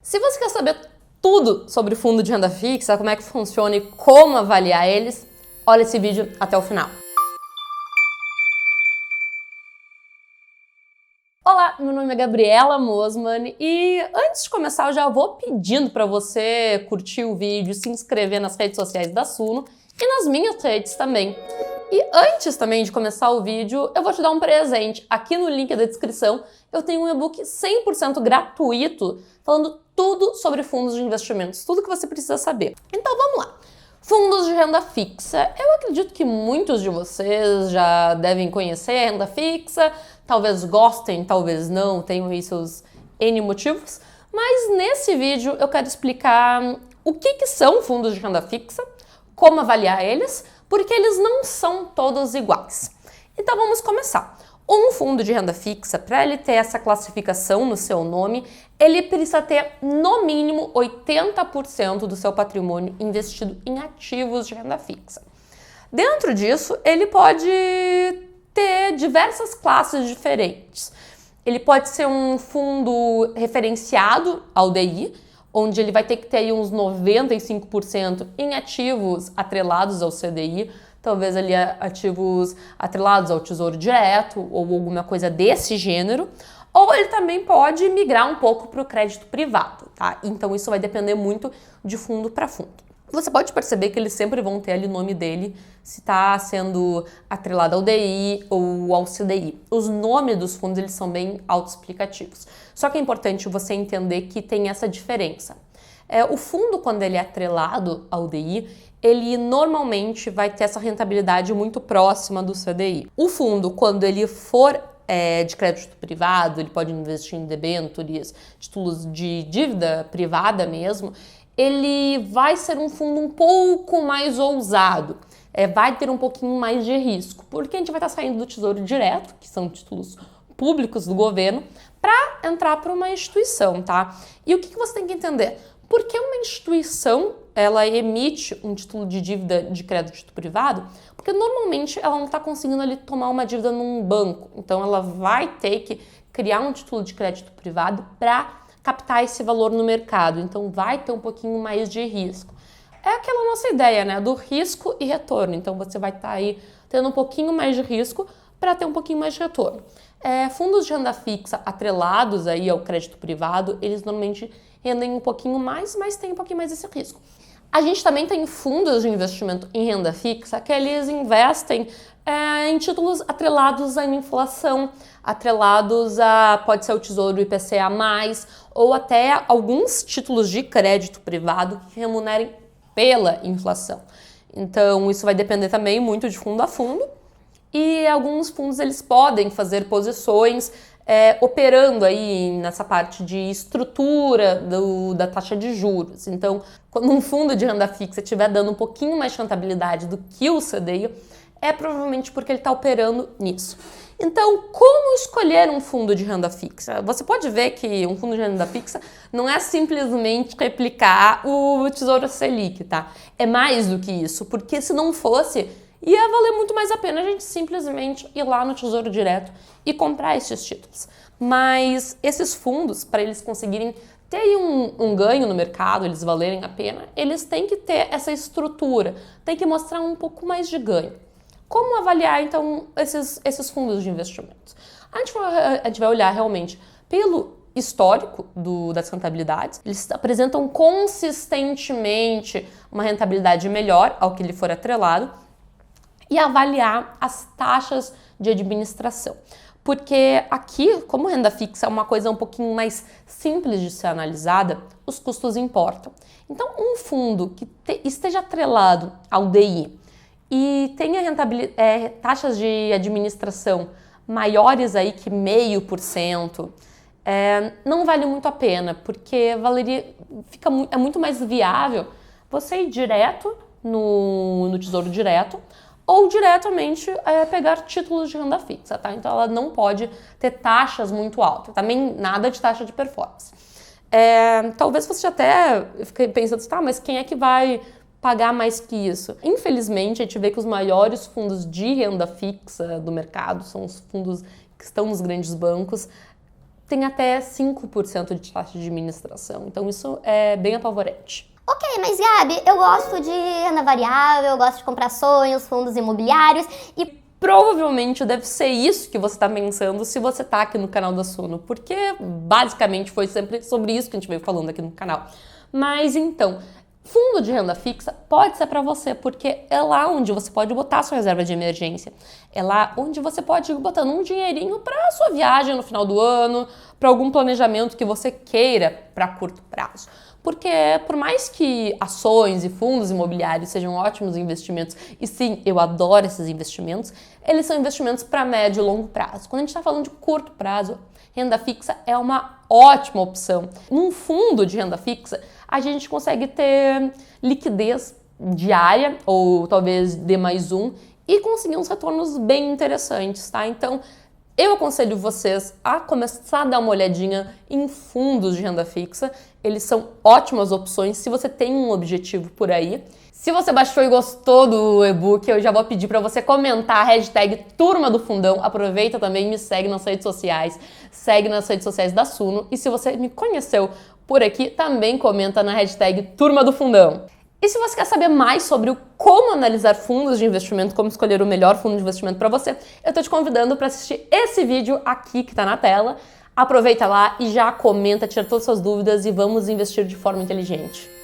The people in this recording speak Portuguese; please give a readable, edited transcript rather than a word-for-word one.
Se você quer saber tudo sobre fundo de renda fixa, como é que funciona e como avaliar eles, olha esse vídeo até o final. Olá, meu nome é Gabriela Mosman e antes de começar eu já vou pedindo para você curtir o vídeo, se inscrever nas redes sociais da Suno e nas minhas redes também. E antes também de começar o vídeo, eu vou te dar um presente. Aqui no link da descrição eu tenho um e-book 100% gratuito falando tudo sobre fundos de investimentos, tudo que você precisa saber. Então vamos lá. Fundos de renda fixa. Eu acredito que muitos de vocês já devem conhecer a renda fixa, talvez gostem, talvez não, tenham aí seus N motivos, mas nesse vídeo eu quero explicar o que são fundos de renda fixa, como avaliar eles, porque eles não são todos iguais. Então vamos começar. Um fundo de renda fixa, para ele ter essa classificação no seu nome, ele precisa ter no mínimo 80% do seu patrimônio investido em ativos de renda fixa. Dentro disso, ele pode ter diversas classes diferentes. Ele pode ser um fundo referenciado ao DI, onde ele vai ter que ter aí uns 95% em ativos atrelados ao CDI, talvez ali ativos atrelados ao Tesouro Direto ou alguma coisa desse gênero, ou ele também pode migrar um pouco para o crédito privado, tá? Então isso vai depender muito de fundo para fundo. Você pode perceber que eles sempre vão ter ali o nome dele, se está sendo atrelado ao DI ou ao CDI. Os nomes dos fundos eles são bem autoexplicativos. Só que é importante você entender que tem essa diferença. O fundo, quando ele é atrelado ao DI, ele normalmente vai ter essa rentabilidade muito próxima do CDI. O fundo, quando ele for de crédito privado, ele pode investir em debêntures, títulos de dívida privada mesmo, ele vai ser um fundo um pouco mais ousado, vai ter um pouquinho mais de risco, porque a gente vai estar saindo do Tesouro Direto, que são títulos públicos do governo, para entrar para uma instituição, tá? E o que você tem que entender? Por que uma instituição ela emite um título de dívida de crédito privado? Porque normalmente ela não está conseguindo ali tomar uma dívida num banco, então ela vai ter que criar um título de crédito privado para captar esse valor no mercado, então vai ter um pouquinho mais de risco. É aquela nossa ideia, né, do risco e retorno, então você vai estar aí tendo um pouquinho mais de risco para ter um pouquinho mais de retorno. Fundos de renda fixa atrelados aí ao crédito privado, eles normalmente rendem um pouquinho mais, mas tem um pouquinho mais esse risco. A gente também tem fundos de investimento em renda fixa que eles investem em títulos atrelados à inflação, atrelados a, pode ser o Tesouro IPCA+, ou até alguns títulos de crédito privado que remunerem pela inflação. Então, isso vai depender também muito de fundo a fundo. E alguns fundos eles podem fazer posições operando aí nessa parte de estrutura da taxa de juros. Então, quando um fundo de renda fixa estiver dando um pouquinho mais de rentabilidade do que o CDI, é provavelmente porque ele está operando nisso. Então, como escolher um fundo de renda fixa? Você pode ver que um fundo de renda fixa não é simplesmente replicar o Tesouro Selic, tá? É mais do que isso, porque se não fosse, ia valer muito mais a pena a gente simplesmente ir lá no Tesouro Direto e comprar esses títulos. Mas esses fundos, para eles conseguirem ter um ganho no mercado, eles valerem a pena, eles têm que ter essa estrutura, tem que mostrar um pouco mais de ganho. Como avaliar, então, esses fundos de investimentos? A gente vai olhar realmente pelo histórico das rentabilidades. Eles apresentam consistentemente uma rentabilidade melhor ao que ele for atrelado e avaliar as taxas de administração. Porque aqui, como renda fixa é uma coisa um pouquinho mais simples de ser analisada, os custos importam. Então, um fundo que esteja atrelado ao DI e tenha taxas de administração maiores aí que 0,5%, não vale muito a pena, porque é muito mais viável você ir direto no Tesouro Direto ou diretamente pegar títulos de renda fixa, tá? Então ela não pode ter taxas muito altas, também nada de taxa de performance. Talvez você até fique pensando, tá, mas quem é que vai pagar mais que isso? Infelizmente, a gente vê que os maiores fundos de renda fixa do mercado são os fundos que estão nos grandes bancos, tem até 5% de taxa de administração. Então isso é bem apavorante. Ok, mas Gabi, eu gosto de renda variável, eu gosto de comprar ações, fundos imobiliários e provavelmente deve ser isso que você está pensando se você está aqui no canal da Suno, porque basicamente foi sempre sobre isso que a gente veio falando aqui no canal. Mas então, fundo de renda fixa pode ser para você, porque é lá onde você pode botar sua reserva de emergência. É lá onde você pode ir botando um dinheirinho para sua viagem no final do ano, para algum planejamento que você queira para curto prazo. Porque por mais que ações e fundos imobiliários sejam ótimos investimentos, e sim, eu adoro esses investimentos, eles são investimentos para médio e longo prazo. Quando a gente está falando de curto prazo, renda fixa é uma ótima opção. Num fundo de renda fixa, a gente consegue ter liquidez diária, ou talvez D+1, e conseguir uns retornos bem interessantes, tá? Então, eu aconselho vocês a começar a dar uma olhadinha em fundos de renda fixa. Eles são ótimas opções se você tem um objetivo por aí. Se você baixou e gostou do e-book, eu já vou pedir para você comentar a hashtag Turma do Fundão. Aproveita também e me segue nas redes sociais. Segue nas redes sociais da Suno. E se você me conheceu por aqui, também comenta na hashtag Turma do Fundão. E se você quer saber mais sobre como analisar fundos de investimento, como escolher o melhor fundo de investimento para você, eu tô te convidando para assistir esse vídeo aqui que tá na tela. Aproveita lá e já comenta, tira todas as suas dúvidas e vamos investir de forma inteligente.